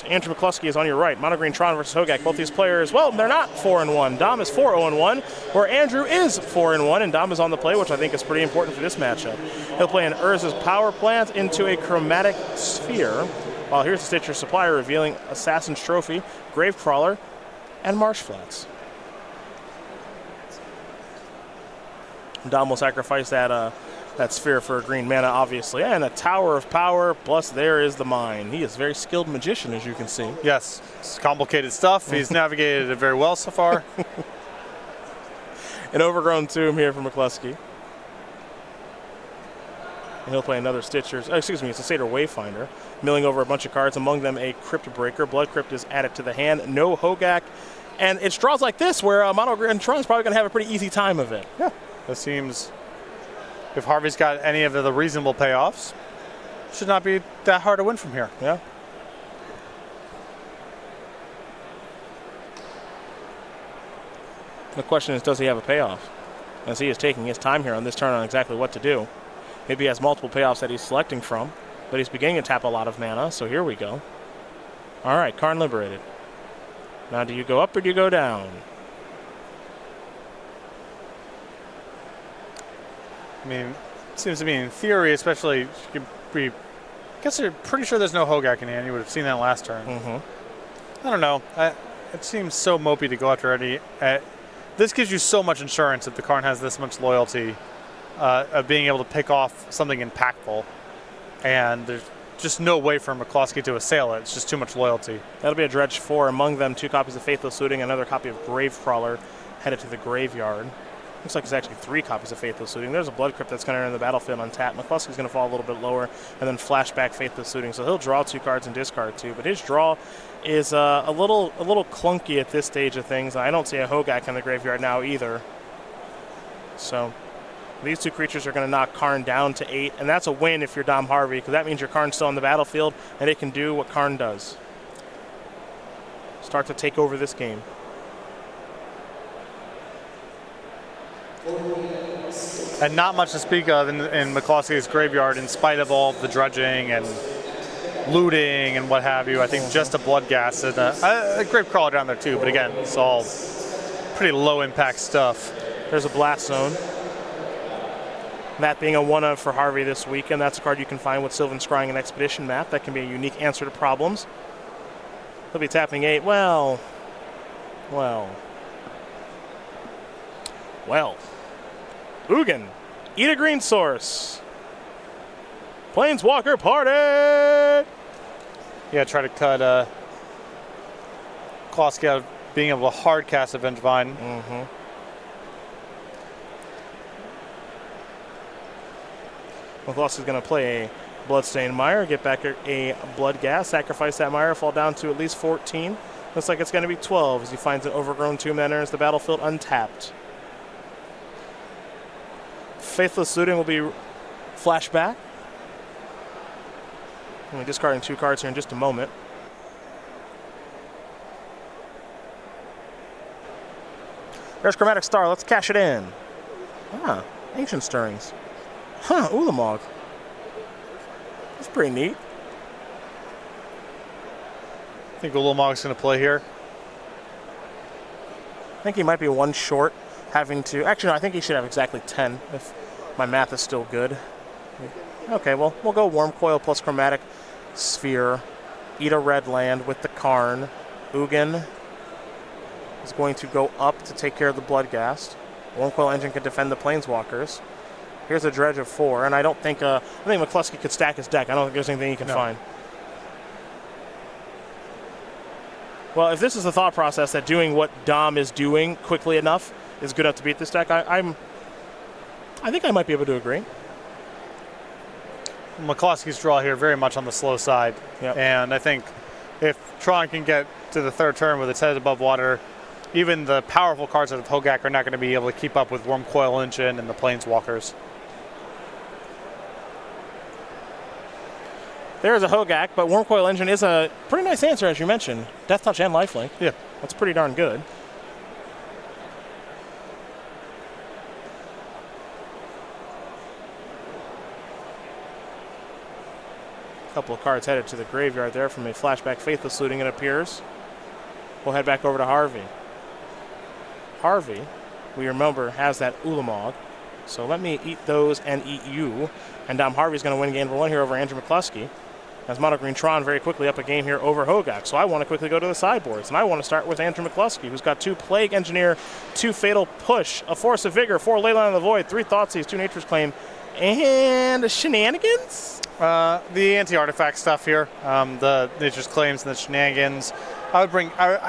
left. Andrew McCluskey is on your right. Mono Green Tron versus Hogak. Both these players, well, they're not 4-1. Dom is 4-0-1, where Andrew is 4-1, and Dom is on the play, which I think is pretty important for this matchup. He'll play an Urza's Power Plant into a Chromatic Sphere. While here's the Stitcher Supplier revealing Assassin's Trophy, Gravecrawler, and Marsh Flats. Dom will sacrifice that sphere for a green mana, obviously, and a Tower of Power, plus there is the mine. He is a very skilled magician, as you can see. Yes, it's complicated stuff. He's navigated it very well so far. An Overgrown Tomb here from McCluskey. And he'll play another Stitcher's, it's a Satyr Wayfinder, milling over a bunch of cards, among them a Crypt Breaker. Blood Crypt is added to the hand. No Hogak. And it's draws like this where Mono Green Tron is probably going to have a pretty easy time of it. Yeah, that seems, if Harvey's got any of the reasonable payoffs, should not be that hard to win from here. Yeah. The question is, does he have a payoff? As he is taking his time here on this turn on exactly what to do. Maybe he has multiple payoffs that he's selecting from, but he's beginning to tap a lot of mana, so here we go. All right, Karn liberated. Now do you go up or do you go down? I mean, it seems to me in theory, especially, I guess you're pretty sure there's no Hogak in hand. You would have seen that last turn. I don't know. It seems so mopey to go after any. This gives you so much insurance if the Karn has this much loyalty of being able to pick off something impactful. And there's just no way for McCluskey to assail it. It's just too much loyalty. That'll be a Dredge 4. Among them, 2 copies of Faithless Looting, another copy of Gravecrawler headed to the graveyard. Looks like there's actually 3 copies of Faithless Looting. There's a Blood Crypt that's going to enter the battlefield untapped. McCluskey's going to fall a little bit lower and then flashback Faithless Looting. So he'll draw 2 cards and discard 2. But his draw is a little clunky at this stage of things. I don't see a Hogak in the graveyard now either. So these 2 creatures are going to knock Karn down to 8. And that's a win if you're Dom Harvey, because that means your Karn's still on the battlefield and it can do what Karn does. Start to take over this game. And not much to speak of in McCluskey's graveyard, in spite of all the dredging and looting and what have you. I think just a Bloodghast and a Gravecrawler down there too, but again, it's all pretty low impact stuff. There's a Blast Zone. That being a 1-of for Harvey this week, and that's a card you can find with Sylvan Scrying and Expedition Map. That can be a unique answer to problems. He'll be tapping 8. Well. Ugin, eat a green source. Planeswalker party! Yeah, try to cut McCluskey out of being able to hard cast Vengevine. McCluskey's going to play a Bloodstained Mire, get back a Bloodghast, sacrifice that Mire, fall down to at least 14. Looks like it's going to be 12 as he finds an Overgrown Tomb that enters the battlefield untapped. Faithless Looting will be flashback. We'll be discarding 2 cards here in just a moment. There's Chromatic Star. Let's cash it in. Ancient Stirrings. Ulamog. That's pretty neat. I think Ulamog's going to play here. I think he might be 1 short, having to... Actually, no, I think he should have exactly 10, if my math is still good. Okay, well, we'll go Wormcoil plus Chromatic Sphere. Eat a red land with the Karn. Ugin is going to go up to take care of the Bloodghast. Wormcoil Engine can defend the Planeswalkers. Here's a Dredge of 4, and I think McCluskey could stack his deck. I don't think there's anything he can find. Well, if this is the thought process that doing what Dom is doing quickly enough is good enough to beat this deck, I think I might be able to agree. McCluskey's draw here very much on the slow side. Yep. And I think if Tron can get to the 3rd turn with its head above water, even the powerful cards of Hogak are not going to be able to keep up with Wormcoil Engine and the Planeswalkers. There's a Hogak, but Wormcoil Engine is a pretty nice answer, as you mentioned. Death Touch and Lifelink. Yeah. That's pretty darn good. Couple of cards headed to the graveyard there from a flashback Faithless Looting, it appears. We'll head back over to Harvey. Harvey, we remember, has that Ulamog. So let me eat those and eat you. And Dom Harvey's going to win game number 1 here over Andrew McCluskey. As Mono Green Tron very quickly up a game here over Hogak. So I want to quickly go to the sideboards. And I want to start with Andrew McCluskey, who's got 2 Plague Engineer, 2 Fatal Push, a Force of Vigor, 4 Leyline of the Void, 3 Thoughtseizes, 2 Nature's Claim, and Shenanigans? The anti-artifact stuff here, the Nature's Claims and the Shenanigans. I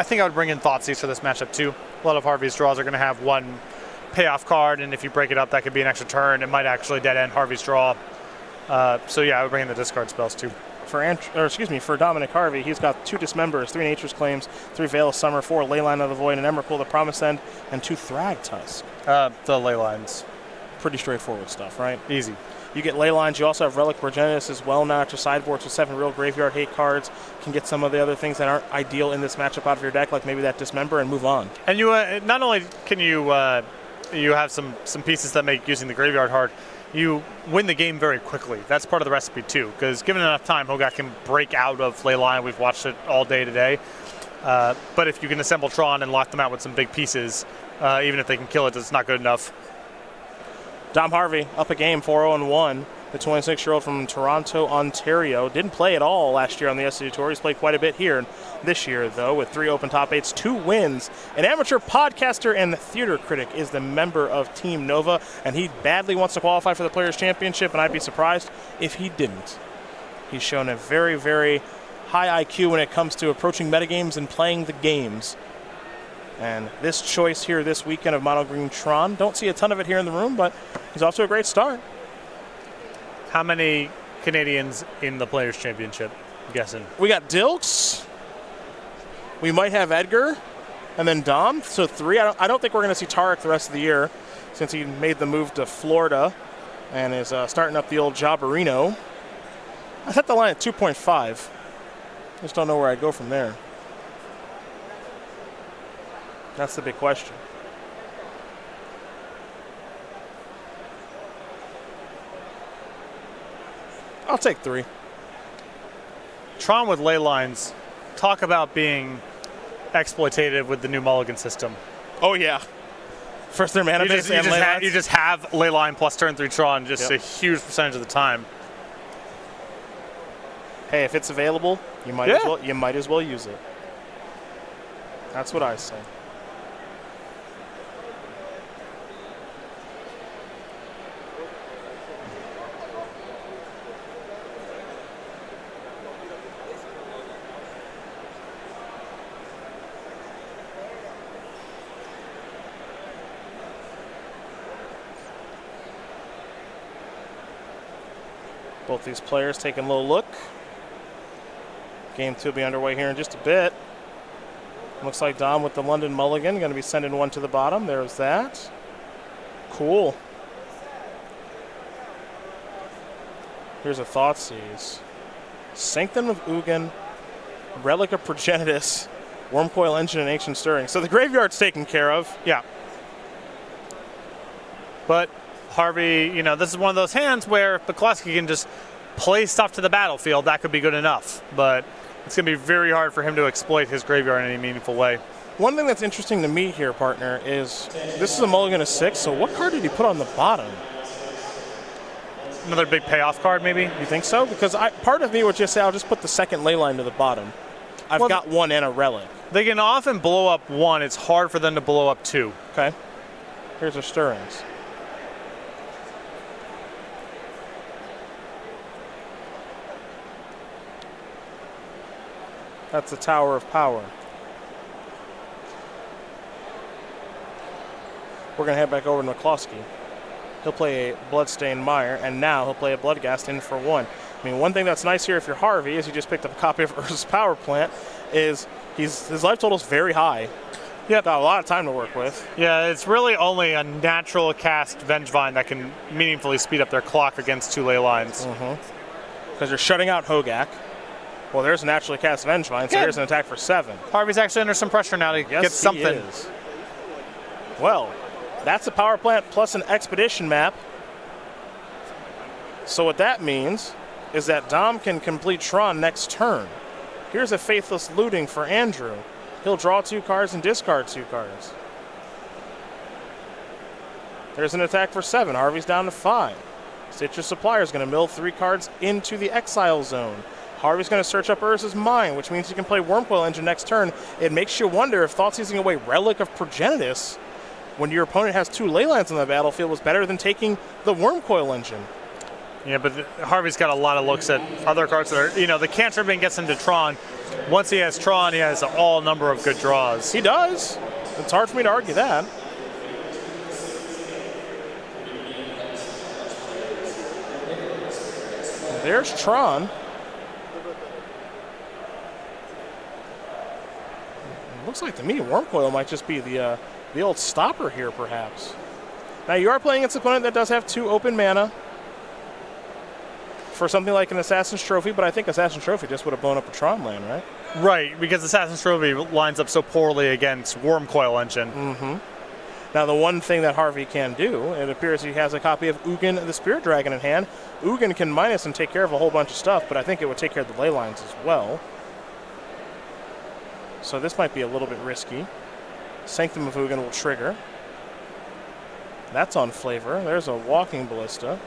think I would bring in Thoughtseize for this matchup too. A lot of Harvey's draws are going to have 1 payoff card, and if you break it up, that could be an extra turn. It might actually dead end Harvey's draw. So yeah, I would bring in the discard spells too. For Dominic Harvey, he's got 2 Dismembers, 3 Nature's Claims, 3 Veil of Summer, 4 Leyline of the Void, an Emrakul, the Promised End, and 2 Thragtusk. The Leylines. Pretty straightforward stuff, right? Easy. You get Leylines. You also have Relic Progenitus as well now at your sideboards with 7 real graveyard hate cards. Can get some of the other things that aren't ideal in this matchup out of your deck, like maybe that Dismember, and move on. And you not only can you have some pieces that make using the graveyard hard, you win the game very quickly. That's part of the recipe too, because given enough time, Hogak can break out of Leyline. We've watched it all day today. But if you can assemble Tron and lock them out with some big pieces, even if they can kill it, it's not good enough. Dom Harvey up a game, 4-0-1. The 26-year-old from Toronto, Ontario. Didn't play at all last year on the SCG Tour. He's played quite a bit here this year, though, with 3 open top 8s, 2 wins. An amateur podcaster and theater critic is the member of Team Nova, and he badly wants to qualify for the Players' Championship, and I'd be surprised if he didn't. He's shown a very, very high IQ when it comes to approaching metagames and playing the games. And this choice here this weekend of Mono Green Tron, don't see a ton of it here in the room, but he's off to a great start. How many Canadians in the Players' Championship, I'm guessing? We got Dilks. We might have Edgar. And then Dom. So 3. I don't think we're going to see Tarek the rest of the year since he made the move to Florida and is starting up the old Jobberino. I set the line at 2.5. Just don't know where I'd go from there. That's the big question. I'll take 3. Tron with Leylines. Talk about being exploitative with the new Mulligan system. Oh, yeah. First their mana base and Leylines. You just have Leyline plus turn 3 Tron just a huge percentage of the time. Hey, if it's available, you might as well use it. That's what I say. Both these players taking a little look. Game 2 will be underway here in just a bit. Looks like Dom with the London Mulligan going to be sending 1 to the bottom. There's that. Cool. Here's a Thoughtseize. Sanctum of Ugin, Relic of Progenitus, Wormcoil Engine, and Ancient Stirring. So the graveyard's taken care of. Yeah. But Harvey, this is one of those hands where if McCluskey can just play stuff to the battlefield, that could be good enough. But it's going to be very hard for him to exploit his graveyard in any meaningful way. One thing that's interesting to me here, partner, is this is a Mulligan of 6, so what card did he put on the bottom? Another big payoff card, maybe? You think so? Because part of me would just say I'll just put the second Leyline to the bottom. I've got 1 and a Relic. They can often blow up 1. It's hard for them to blow up 2. Okay. Here's our Stirrings. That's the Tower of Power. We're going to head back over to McCluskey. He'll play a Bloodstained Mire, and now he'll play a Bloodghast in for 1. I mean, one thing that's nice here if you're Harvey is he just picked up a copy of Urza's Power Plant, is his life total is very high. Got a lot of time to work with. Yeah, it's really only a natural cast Vengevine that can meaningfully speed up their clock against 2 Leylines. Because you're shutting out Hogak. Well, there's a naturally cast Vengevine, so here's an attack for 7. Harvey's actually under some pressure now to get something. He is. Well, that's a power plant plus an expedition map. So what that means is that Dom can complete Tron next turn. Here's a Faithless Looting for Andrew. He'll draw 2 cards and discard 2 cards. There's an attack for 7. Harvey's down to 5. Stitcher's Supplier is going to mill 3 cards into the exile zone. Harvey's going to search up Urza's Mine, which means he can play Wormcoil Engine next turn. It makes you wonder if Thoughtseizing away Relic of Progenitus when your opponent has 2 Leylands on the battlefield was better than taking the Wormcoil Engine. Yeah, but Harvey's got a lot of looks at other cards that are, the Cantrip gets into Tron. Once he has Tron, he has all number of good draws. He does. It's hard for me to argue that. There's Tron. It looks like to me Wormcoil might just be the old stopper here, perhaps. Now you are playing against an opponent that does have 2 open mana for something like an Assassin's Trophy, but I think Assassin's Trophy just would have blown up a Tron land, right? Right, because Assassin's Trophy lines up so poorly against Wormcoil Engine. Now, the one thing that Harvey can do, it appears he has a copy of Ugin the Spirit Dragon in hand. Ugin can minus and take care of a whole bunch of stuff, but I think it would take care of the ley lines as well. So this might be a little bit risky. Sanctum of Ugin will trigger. That's on flavor. There's a Walking Ballista.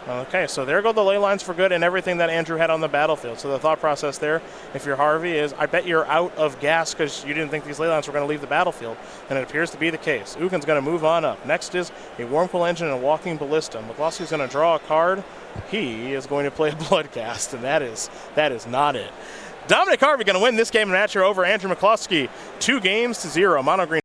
Okay, so there go the ley lines for good and everything that Andrew had on the battlefield. So the thought process there, if you're Harvey, is I bet you're out of gas because you didn't think these ley lines were going to leave the battlefield. And it appears to be the case. Ugin's going to move on up. Next is a Wormcoil Engine and a Walking Ballista. McCloskey's going to draw a card. He is going to play a Bloodcast, and that is not it. Dominic Harvey going to win this game and match her over Andrew McCloskey 2-0. Mono Green.